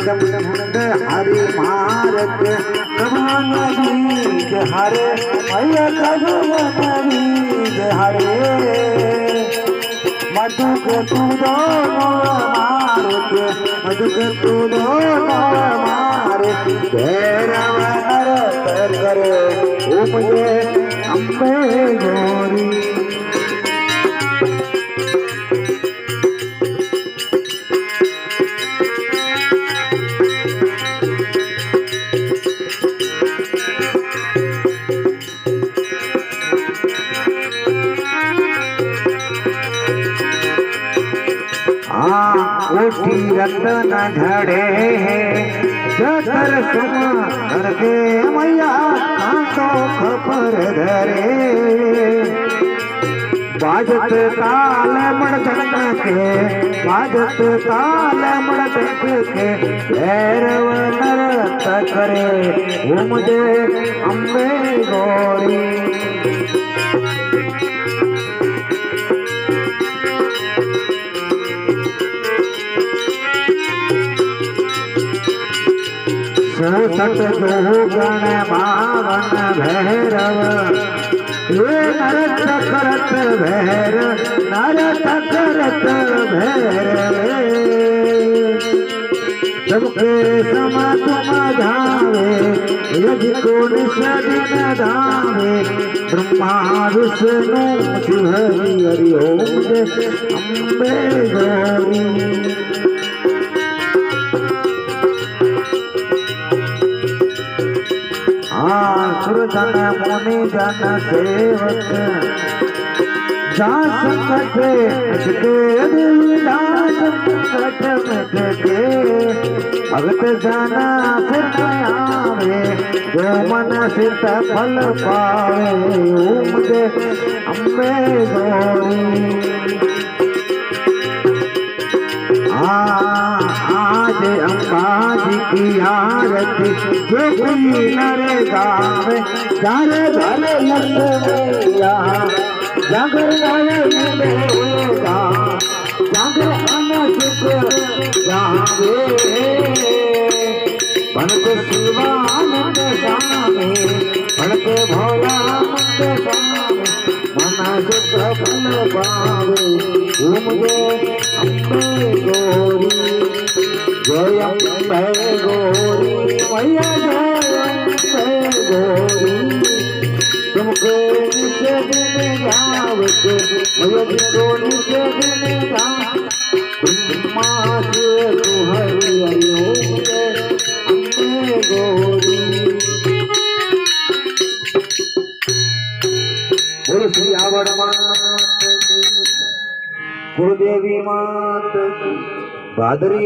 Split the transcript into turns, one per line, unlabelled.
हरि मारत बीज हरे मैया कभवन बीज हरे मधुक तू दोनों मारत मधुक तू दोनों मारत भैरव नरत करे उपजे अम्बे गौरी कोटि रतन झड़े जतर सुमर के मैया कांटो खपर धरे बाजत ताल मड़दक के बाजत ताल मड़दक के भैरव नरत करे घूमजे अम्बे गौरी सत दो गण मावन भैरव ये नरत करत भैर नरत करत भैरव सबके सम तुम धावे यदि को निषदिन धावे ब्रह्मा विष्णु शिव हरि ओम अम्बे गौरी सुरजन मुनि जन सेवक जा संकट के भगत जना सिद्ध आवे जो मन सिद्ध फल पावे ओम दे अम्बे गौरी आज अम्बाजी की आरती जो कोई नरे गावे चारे घर लक्ष्मैया जागर मिलेगा जागर अनसुख जावे बनक शिवानंद स्वामी बनक भोलानंद स्वामी मना सुख फल पावे घूमगे अम्बे गौरी जय अम्बे गौरी मैया जय अम्बे गौरी तुमको निषेध जावत मैया जिसको निषेध जावत तुम से तू हरि हरि ओम जय अम्बे गौरी बोलो श्री आवड़ मात की गुरुदेवी मात की भादरी